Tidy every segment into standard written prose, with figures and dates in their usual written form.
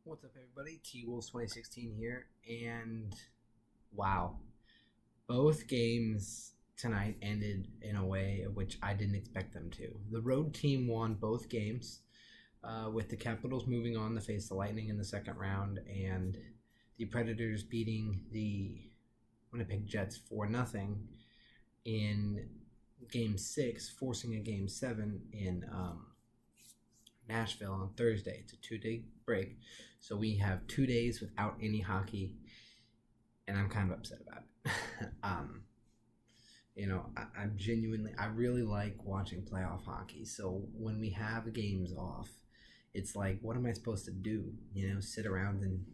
What's up, everybody? T Wolves 2016 here, and wow, both games tonight ended in a way in which I didn't expect them to. The road team won both games, with the Capitals moving on to face the Lightning in the second round, and the Predators beating the Winnipeg Jets 4-0 in Game 6, forcing a Game 7 in Nashville on Thursday. It's a 2-day break, so we have 2 days without any hockey, and I'm kind of upset about it. I really like watching playoff hockey. So when we have games off, it's like, what am I supposed to do? Sit around and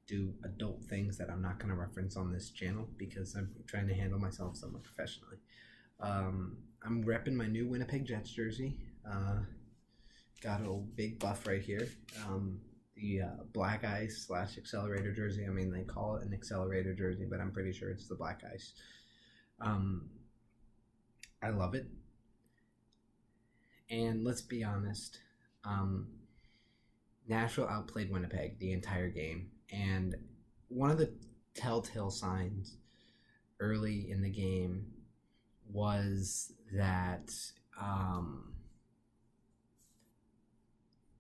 do adult things that I'm not going to reference on this channel because I'm trying to handle myself somewhat professionally. I'm repping my new Winnipeg Jets jersey. Got a little big buff right here. The black ice / accelerator jersey. I mean, they call it an accelerator jersey, but I'm pretty sure it's the black ice. I love it. And let's be honest, Nashville outplayed Winnipeg the entire game. And one of the telltale signs early in the game was that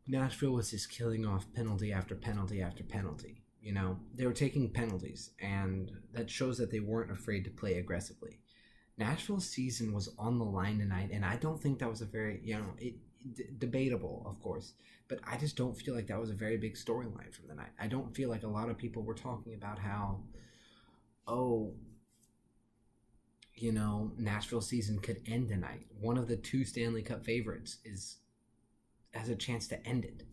Nashville was just killing off penalty after penalty after penalty. They were taking penalties, and that shows that they weren't afraid to play aggressively. Nashville's season was on the line tonight, and I don't think that was a very, debatable, of course, but I just don't feel like that was a very big storyline from the night. I don't feel like a lot of people were talking about how, Nashville's season could end tonight. One of the two Stanley Cup favorites has a chance to end it.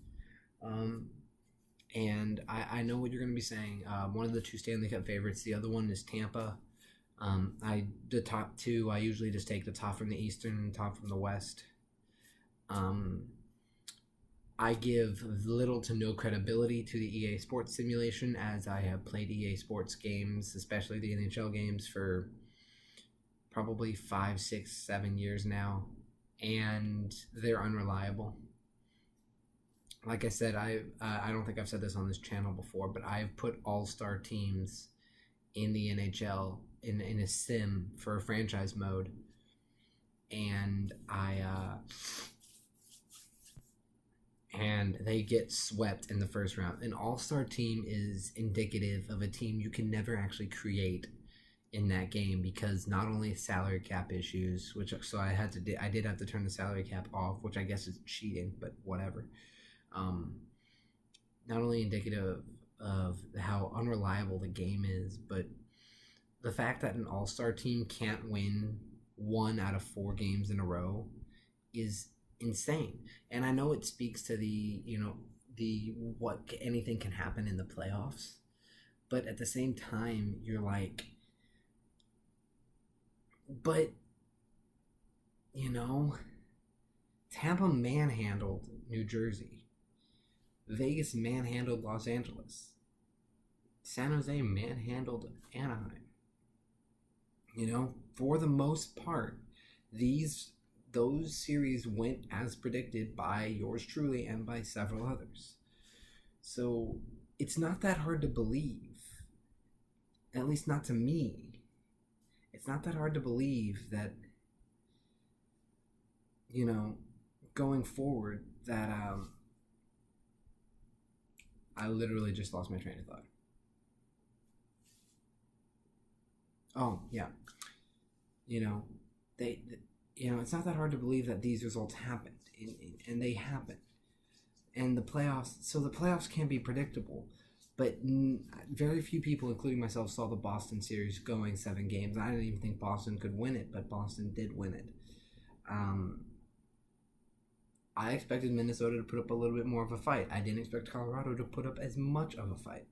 And I know what you're going to be saying. One of the two Stanley Cup favorites. The other one is Tampa. The top two, I usually just take the top from the Eastern and top from the West. I give little to no credibility to the EA Sports simulation, as I have played EA Sports games, especially the NHL games, for probably 5, 6, 7 years now, and they're unreliable. Like I said, I don't think I've said this on this channel before, but I've put all-star teams in the NHL in a sim for a franchise mode, and and they get swept in the first round. An all-star team is indicative of a team you can never actually create in that game, because not only salary cap issues, I did have to turn the salary cap off, which I guess is cheating, but whatever. Not only indicative of how unreliable the game is, but the fact that an all-star team can't win 1 out of 4 games in a row is insane. And I know it speaks to the anything can happen in the playoffs, but at the same time, you're like, but Tampa manhandled New Jersey. Vegas manhandled Los Angeles. San Jose manhandled Anaheim. For the most part, those series went as predicted by yours truly and by several others. So it's not that hard to believe, at least not to me. It's not that hard to believe that, going forward, that I literally just lost my train of thought. Oh, yeah. It's not that hard to believe that these results happened, and they happened. And the playoffs can be predictable, but very few people, including myself, saw the Boston series going 7 games. I didn't even think Boston could win it, but Boston did win it. I expected Minnesota to put up a little bit more of a fight. I didn't expect Colorado to put up as much of a fight.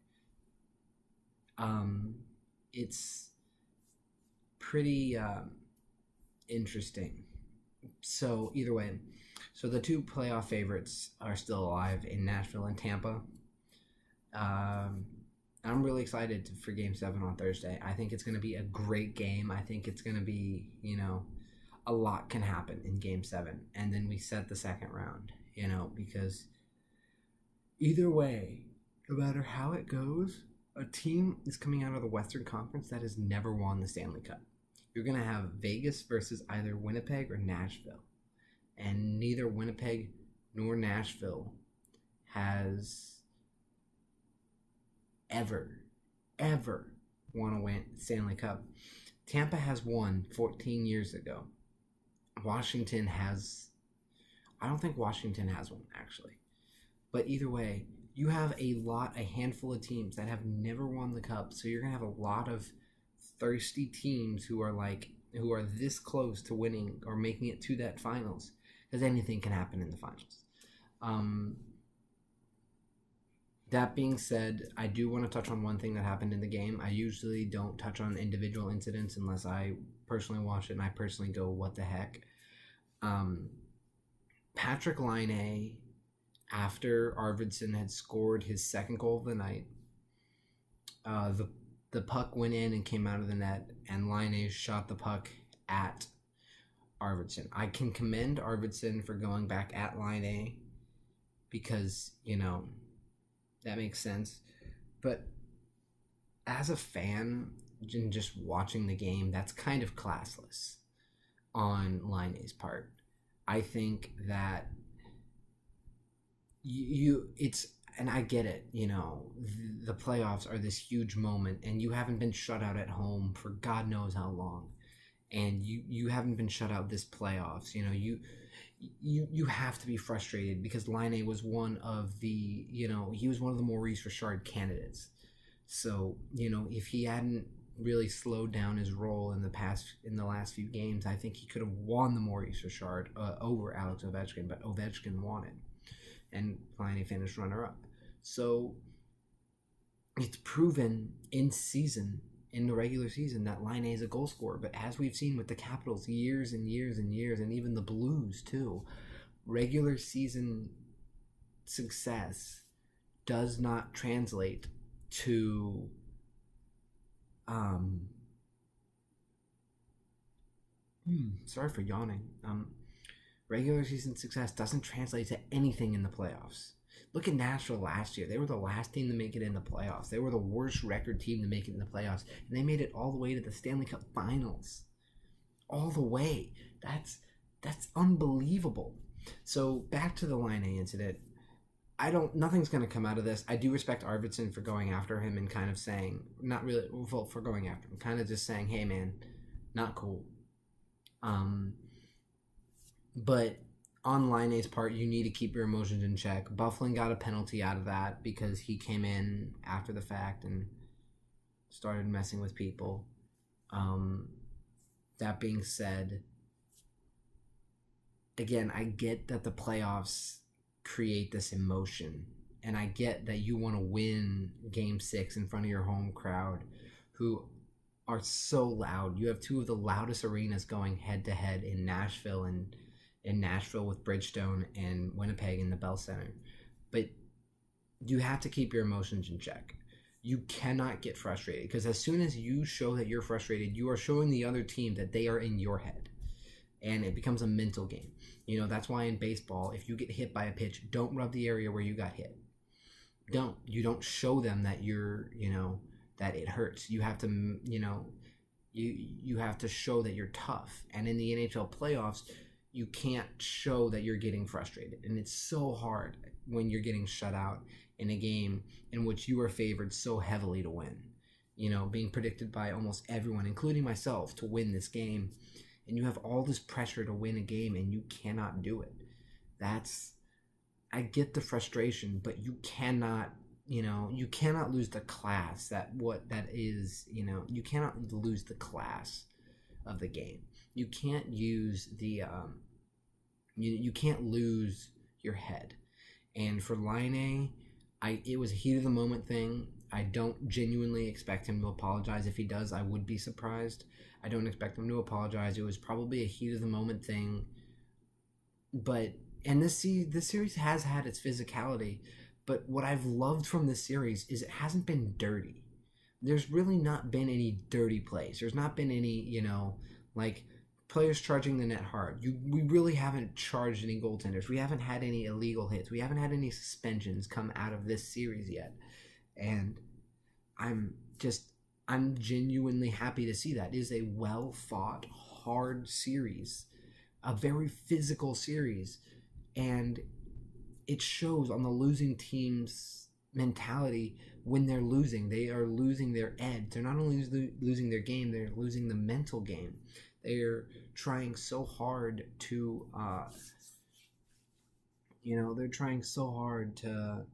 It's pretty interesting. So either way, the two playoff favorites are still alive in Nashville and Tampa. I'm really excited for Game 7 on Thursday. I think it's going to be a great game. I think it's going to be, a lot can happen in Game 7, and then we set the second round, because Either way, no matter how it goes, a team is coming out of the Western Conference that has never won the Stanley Cup. You're going to have Vegas versus either Winnipeg or Nashville. And neither Winnipeg nor Nashville has ever won a Stanley Cup. Tampa has won 14 years ago. Washington has... I don't think Washington has one, actually. But either way, you have a handful of teams that have never won the Cup. So you're going to have a lot of thirsty teams who are this close to winning or making it to that finals. Because anything can happen in the finals. That being said, I do want to touch on one thing that happened in the game. I usually don't touch on individual incidents unless I personally watch it and I personally go, what the heck? Patrick Rinne, after Arvidsson had scored his second goal of the night, the puck went in and came out of the net, and Rinne shot the puck at Arvidsson. I can commend Arvidsson for going back at Rinne because, that makes sense. But as a fan and just watching the game, that's kind of classless on Rinne's part. I think that and I get it, the playoffs are this huge moment, and you haven't been shut out at home for God knows how long, and you haven't been shut out this playoffs. You have to be frustrated because Rinne was one of the Maurice Richard candidates. So if he hadn't really slowed down his role in the last few games, I think he could have won the Maurice Richard over Alex Ovechkin, but Ovechkin won it. And Rinne finished runner-up. So it's proven in the regular season, that Rinne is a goal scorer. But as we've seen with the Capitals years and years and years, and even the Blues too, regular season success does not translate to sorry for yawning. Regular season success doesn't translate to anything in the playoffs. Look at Nashville last year. They were the last team to make it in the playoffs. They were the worst record team to make it in the playoffs. And they made it all the way to the Stanley Cup Finals. All the way. That's unbelievable. So back to the Rinne incident. Nothing's going to come out of this. I do respect Arvidsson for going after him and kind of saying, not really for going after him, kind of just saying, hey man, not cool. But on Rinne's part, you need to keep your emotions in check. Bufflin got a penalty out of that because he came in after the fact and started messing with people. That being said, again, I get that the playoffs create this emotion, and I get that you want to win Game 6 in front of your home crowd who are so loud. You have two of the loudest arenas going head-to-head in Nashville and in Nashville with Bridgestone and Winnipeg in the Bell Center. But you have to keep your emotions in check. You cannot get frustrated because as soon as you show that you're frustrated, you are showing the other team that they are in your head. And it becomes a mental game. That's why in baseball, if you get hit by a pitch, don't rub the area where you got hit. You don't show them that you're, that it hurts. You have to, you have to show that you're tough. And in the NHL playoffs, you can't show that you're getting frustrated. And it's so hard when you're getting shut out in a game in which you are favored so heavily to win. Being predicted by almost everyone, including myself, to win this game. And you have all this pressure to win a game and you cannot do it. I get the frustration, but you cannot, you cannot lose the class you cannot lose the class of the game. You can't use you can't lose your head. And for Rinne, it was a heat of the moment thing. I don't genuinely expect him to apologize. If he does, I would be surprised. I don't expect him to apologize. It was probably a heat of the moment thing. And this series has had its physicality, but what I've loved from this series is it hasn't been dirty. There's really not been any dirty plays. There's not been any, players charging the net hard. We really haven't charged any goaltenders. We haven't had any illegal hits. We haven't had any suspensions come out of this series yet. And I'm genuinely happy to see that. It is a well fought, hard series, a very physical series, and it shows on the losing team's mentality. When they're losing, they are losing their edge. They're not only losing their game, they're losing the mental game. They're trying so hard to, they're trying so hard to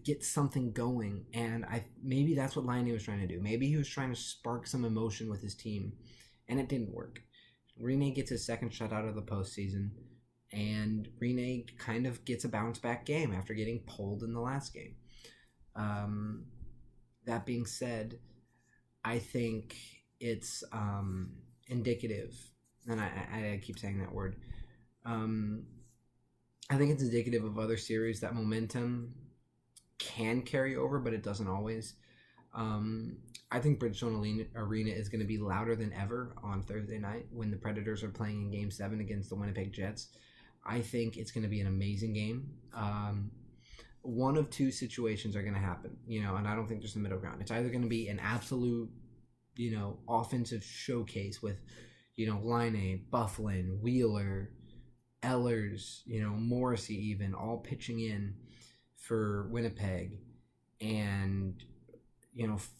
get something going, and maybe that's what Rinne was trying to do. Maybe he was trying to spark some emotion with his team, and it didn't work. Rinne gets his second shutout of the postseason, and Rinne kind of gets a bounce back game after getting pulled in the last game. That being said, I think it's indicative, and I keep saying that word. I think it's indicative of other series that momentum can carry over, but it doesn't always. I think Bridgestone Arena is going to be louder than ever on Thursday night when the Predators are playing in Game 7 against the Winnipeg Jets. I think it's going to be an amazing game. One of two situations are going to happen, and I don't think there's a middle ground. It's either going to be an absolute, offensive showcase with, Rinne, Bufflin, Wheeler, Ehlers, Morrissey even, all pitching in for Winnipeg, and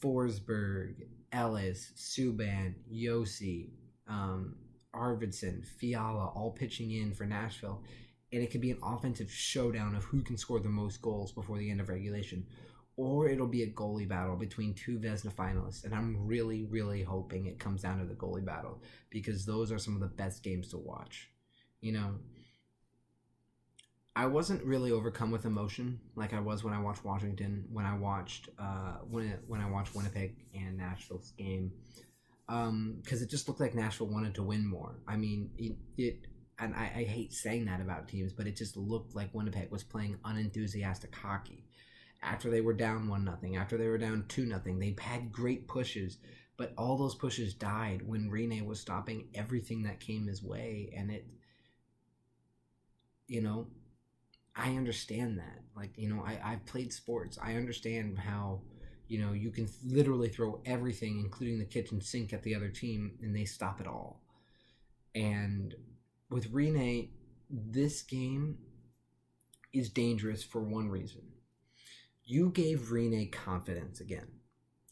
Forsberg, Ellis, Subban, Yossi, Arvidsson, Fiala, all pitching in for Nashville, and it could be an offensive showdown of who can score the most goals before the end of regulation, or it'll be a goalie battle between two Vezina finalists, and I'm really, really hoping it comes down to the goalie battle, because those are some of the best games to watch. I wasn't really overcome with emotion like I was when I watched Washington, when I watched Winnipeg and Nashville's game, because it just looked like Nashville wanted to win more. I mean, and I hate saying that about teams, but it just looked like Winnipeg was playing unenthusiastic hockey. After they were down 1-0, after they were down 2-0, they had great pushes, but all those pushes died when Rinne was stopping everything that came his way, and it, I understand that. I've played sports. I understand how, you can literally throw everything, including the kitchen sink, at the other team, and they stop it all. And with Rinne, this game is dangerous for one reason. You gave Rinne confidence again.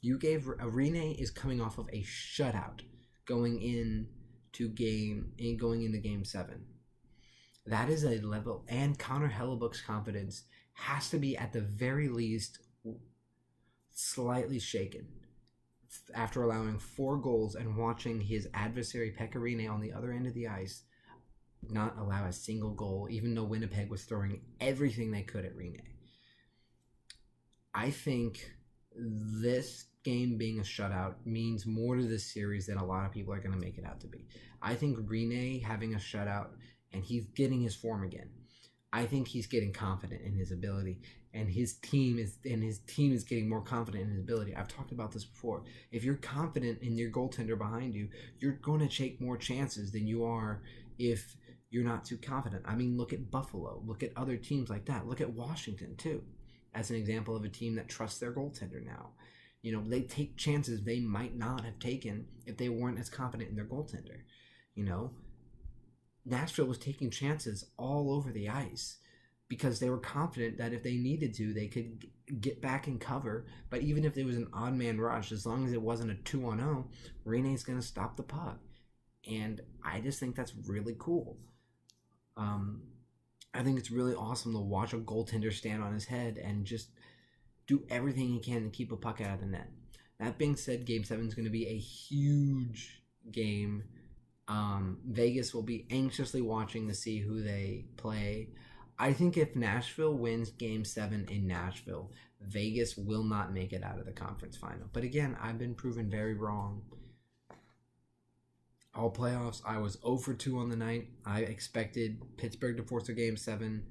Rinne is coming off of a shutout going into Game 7. That is a level, and Connor Hellebuck's confidence has to be at the very least slightly shaken after allowing 4 goals and watching his adversary Pekka Rinne on the other end of the ice not allow a single goal, even though Winnipeg was throwing everything they could at Rinne. I think this game being a shutout means more to this series than a lot of people are going to make it out to be. I think Rinne having a shutout, and he's getting his form again. I think he's getting confident in his ability, and his team is getting more confident in his ability. I've talked about this before. If you're confident in your goaltender behind you, you're going to take more chances than you are if you're not too confident. I mean, look at Buffalo. Look at other teams like that. Look at Washington too, as an example of a team that trusts their goaltender now. They take chances they might not have taken if they weren't as confident in their goaltender. Nashville was taking chances all over the ice because they were confident that if they needed to, they could get back and cover. But even if there was an odd man rush, as long as it wasn't a 2-on-0, Rinne's going to stop the puck. And I just think that's really cool. I think it's really awesome to watch a goaltender stand on his head and just do everything he can to keep a puck out of the net. That being said, Game 7 is going to be a huge game. Vegas will be anxiously watching to see who they play. I think if Nashville wins Game 7 in Nashville, Vegas will not make it out of the conference final. But again, I've been proven very wrong. All playoffs, I was 0-for-2 on the night. I expected Pittsburgh to force a Game 7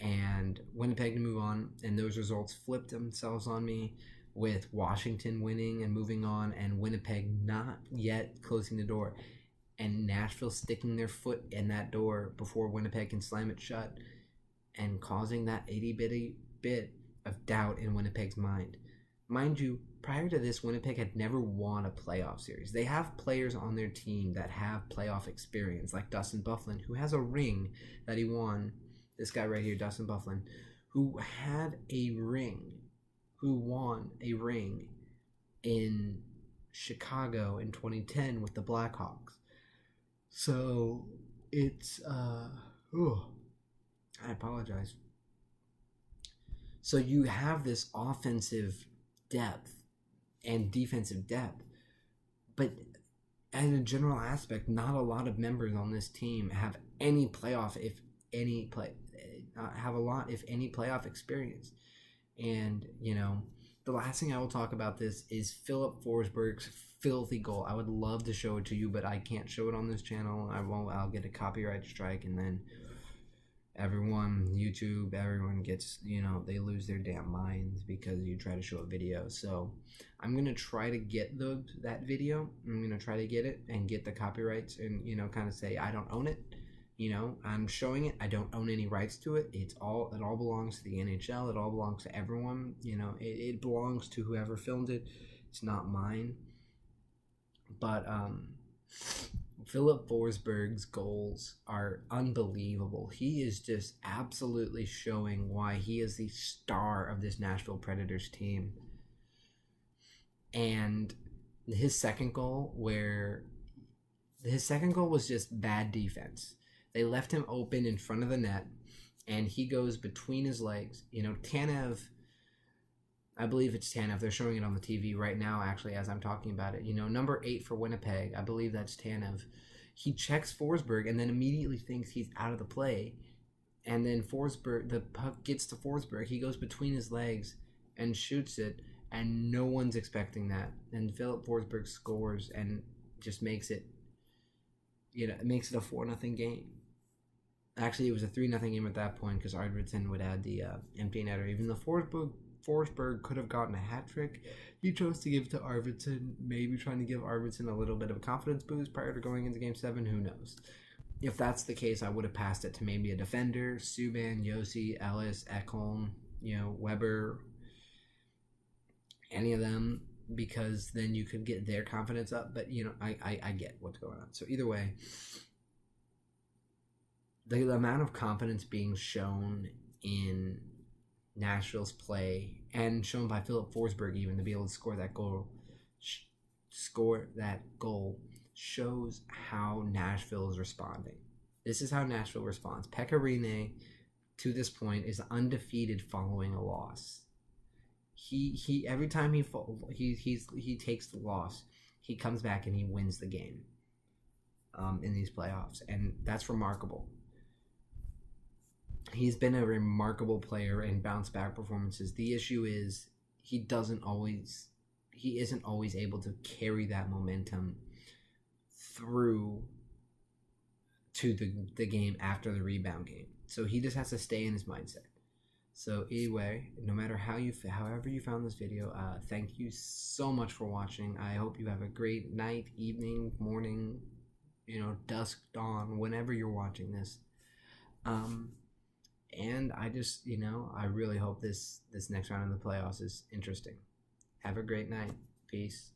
and Winnipeg to move on, and those results flipped themselves on me, with Washington winning and moving on and Winnipeg not yet closing the door. and Nashville sticking their foot in that door before Winnipeg can slam it shut and causing that itty-bitty bit of doubt in Winnipeg's mind. Mind you, prior to this, Winnipeg had never won a playoff series. They have players on their team that have playoff experience, like Dustin Byfuglien, who has a ring that he won. This guy right here, Dustin Byfuglien, who had a ring, who won a ring in Chicago in 2010 with the Blackhawks. So it's I apologize. So you have this offensive depth and defensive depth, but as a general aspect, not a lot of members on this team have any playoff, if any playoff experience. And the last thing I will talk about this is Philip Forsberg's filthy goal. I would love to show it to you, but I can't show it on this channel. I'll get a copyright strike, and then YouTube, everyone gets, they lose their damn minds because you try to show a video. So I'm going to try to get that video. I'm going to try to get it and get the copyrights and, kind of say, I don't own it. I'm showing it. I don't own any rights to it. It all belongs to the NHL. It all belongs to everyone. It belongs to whoever filmed it. It's not mine. But, Philip Forsberg's goals are unbelievable. He is just absolutely showing why he is the star of this Nashville Predators team. And his second goal was just bad defense. They left him open in front of the net, and he goes between his legs. Tanev, I believe it's Tanev. They're showing it on the TV right now, actually, as I'm talking about it. Number 8 for Winnipeg, I believe that's Tanev. He checks Forsberg and then immediately thinks he's out of the play. And then the puck gets to Forsberg. He goes between his legs and shoots it, and no one's expecting that. And Philip Forsberg scores and just makes it, it makes it a 4-0 game. Actually, it was a 3-0 game at that point because Arvidsson would add the empty netter. Even though Forsberg could have gotten a hat trick, he chose to give it to Arvidsson, maybe trying to give Arvidsson a little bit of a confidence boost prior to going into Game 7. Who knows? If that's the case, I would have passed it to maybe a defender, Subban, Yossi, Ellis, Ekholm, Weber, any of them, because then you could get their confidence up. But, I get what's going on. So either way, the amount of confidence being shown in Nashville's play and shown by Philip Forsberg even to be able to score that goal shows how Nashville is responding. This is how Nashville responds. Pekka Rinne, to this point, is undefeated following a loss. He every time he takes the loss, he comes back and he wins the game in these playoffs, and that's remarkable. He's been a remarkable player in bounce back performances. The issue is he isn't always able to carry that momentum through to the game after the rebound game. So he just has to stay in his mindset. So anyway, no matter however you found this video, thank you so much for watching. I hope you have a great night, evening, morning, dusk, dawn, whenever you're watching this. And I just, I really hope this next round of the playoffs is interesting. Have a great night. Peace.